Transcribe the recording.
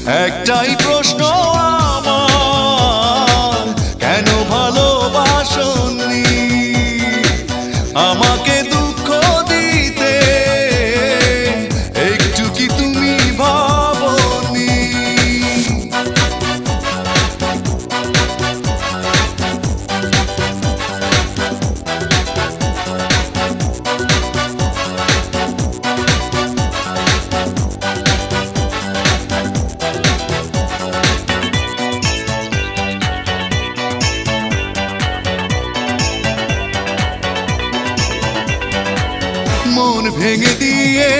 একটাই প্রশ্ন আমার, কেন ভালোবাসনি আমাকে দুঃখ দিতে? একটু কি তুমি ভাবনি? মন ভেঙে দিয়ে